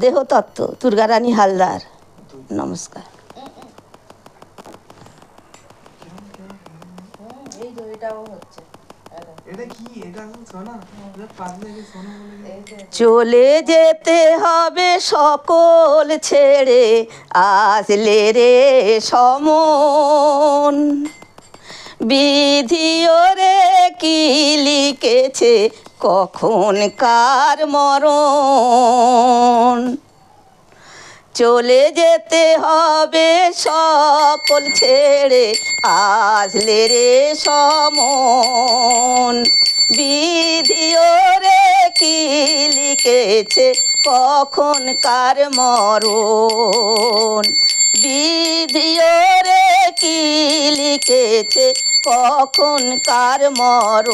দেহতত্ত্ব, দুর্গারানী হালদার। নমস্কার। চলে যেতে হবে সকল ছেড়ে, আসলে রে সমন, বিধিও রে কি লিখেছে কখন কার মরণ। চলে যেতে হবে সকল ছেড়ে, আসলে রে সমন, বিধিও রে কি লিখেছে কখন কার মরণ। বিধিও রে কি লিখেছে কখন কার মরণ।